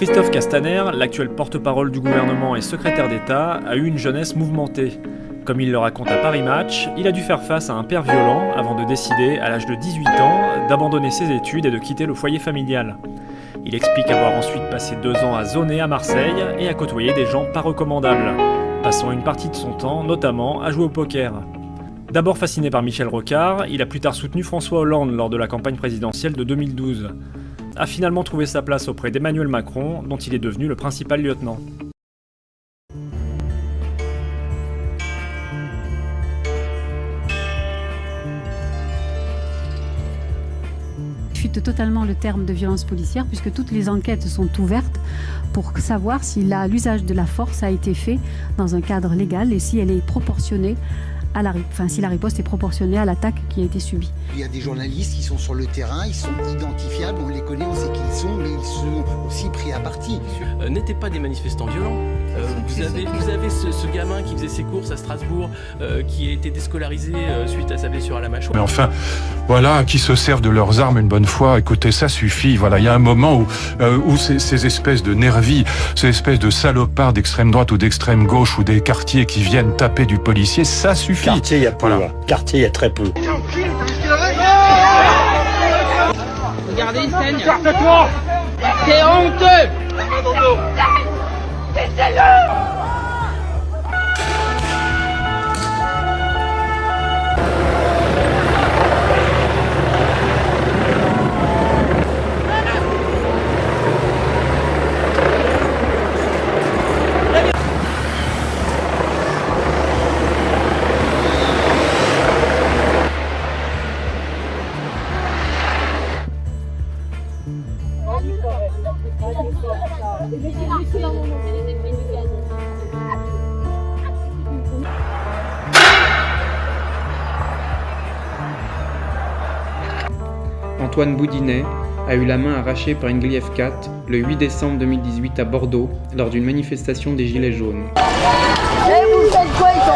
Christophe Castaner, l'actuel porte-parole du gouvernement et secrétaire d'État, a eu une jeunesse mouvementée. Comme il le raconte à Paris Match, il a dû faire face à un père violent avant de décider, à l'âge de 18 ans, d'abandonner ses études et de quitter le foyer familial. Il explique avoir ensuite passé 2 ans à zoner à Marseille et à côtoyer des gens pas recommandables, passant une partie de son temps notamment à jouer au poker. D'abord fasciné par Michel Rocard, il a plus tard soutenu François Hollande lors de la campagne présidentielle de 2012. A finalement trouvé sa place auprès d'Emmanuel Macron, dont il est devenu le principal lieutenant. Fuite totalement le terme de violence policière puisque toutes les enquêtes sont ouvertes pour savoir si l'usage de la force a été fait dans un cadre légal et si elle est proportionnée si la riposte est proportionnée à l'attaque qui a été subie. Il y a des journalistes qui sont sur le terrain, ils sont identifiables, on les connaît, on sait qui ils sont, mais ils sont aussi pris à partie. N'étaient pas des manifestants violents. Vous avez ce gamin qui faisait ses courses à Strasbourg, qui a été déscolarisé suite à sa blessure à la mâchoire. Mais enfin, voilà, qui se servent de leurs armes une bonne fois, écoutez, ça suffit. Voilà, il y a un moment où ces espèces de nervis, ces espèces de salopards d'extrême droite ou d'extrême gauche ou des quartiers qui viennent taper du policier, ça suffit. Quartier, il y a peu. Voilà. Quartier, il y a très peu. Regardez, il saigne. C'est honteux. Antoine Boudinet a eu la main arrachée par une Grief 4 le 8 décembre 2018 à Bordeaux lors d'une manifestation des Gilets jaunes. Vous faites quoi, ils sont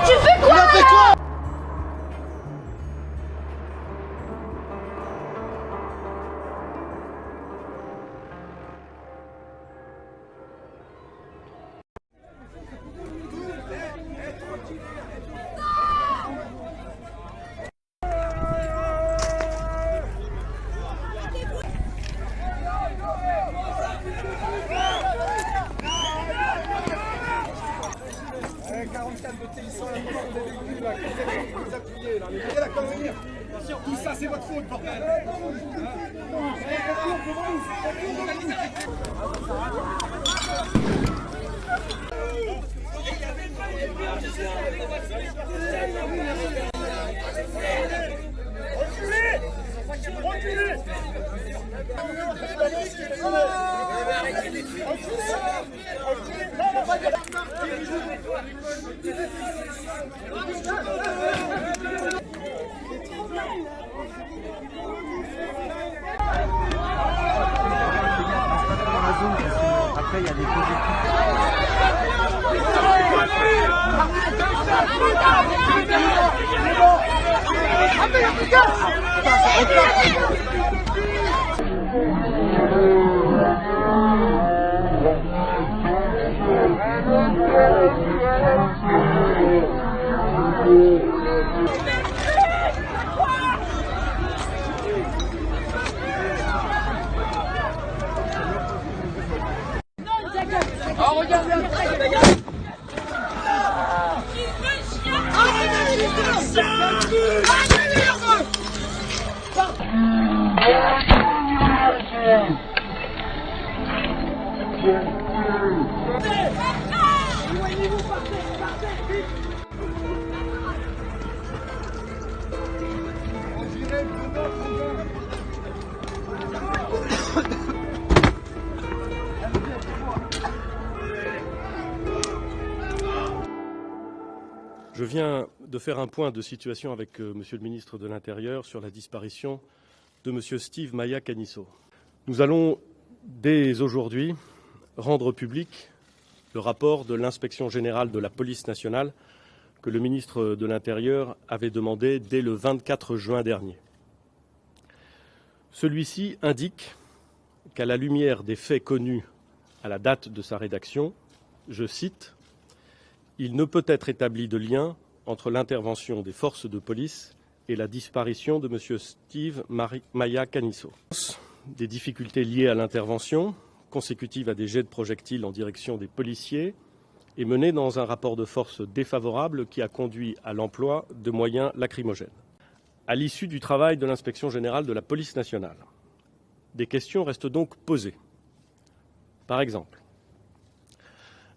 Tu fais quoi là ? Tout ça, c'est votre faute, bordel! Après, il y a des positifs. Oh, regardez Je viens de faire un point de situation avec Monsieur le ministre de l'Intérieur sur la disparition de Monsieur Steve Maia Caniço. Nous allons dès aujourd'hui rendre public le rapport de l'inspection générale de la police nationale que le ministre de l'Intérieur avait demandé dès le 24 juin dernier. Celui-ci indique qu'à la lumière des faits connus à la date de sa rédaction, je cite, « Il ne peut être établi de lien entre l'intervention des forces de police et la disparition de M. Steve Maia Caniço. » Des difficultés liées à l'intervention, consécutives à des jets de projectiles en direction des policiers, est menée dans un rapport de force défavorable qui a conduit à l'emploi de moyens lacrymogènes. À l'issue du travail de l'inspection générale de la police nationale, des questions restent donc posées. Par exemple,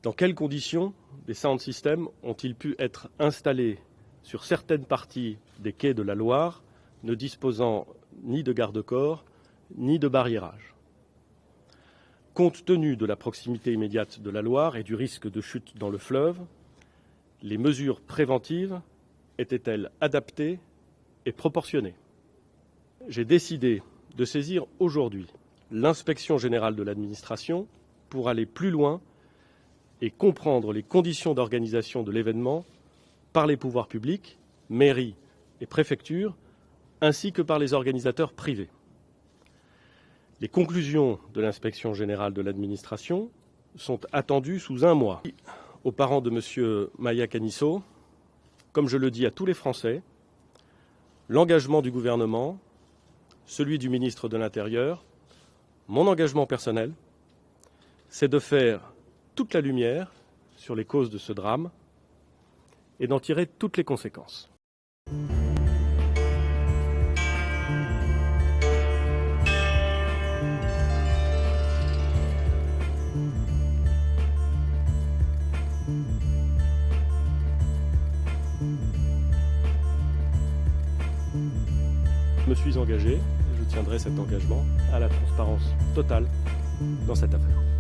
dans quelles conditions des sound systems ont-ils pu être installés sur certaines parties des quais de la Loire, ne disposant ni de garde-corps, ni de barriérage? Compte tenu de la proximité immédiate de la Loire et du risque de chute dans le fleuve, les mesures préventives étaient-elles adaptées et proportionnées? J'ai décidé de saisir aujourd'hui l'inspection générale de l'administration pour aller plus loin et comprendre les conditions d'organisation de l'événement par les pouvoirs publics, mairies et préfectures, ainsi que par les organisateurs privés. Les conclusions de l'inspection générale de l'administration sont attendues sous un mois. Aux parents de M. Maia Caniço, comme je le dis à tous les Français, l'engagement du gouvernement, celui du ministre de l'Intérieur, mon engagement personnel, c'est de faire toute la lumière sur les causes de ce drame et d'en tirer toutes les conséquences. Je me suis engagé, et je tiendrai cet engagement à la transparence totale dans cette affaire.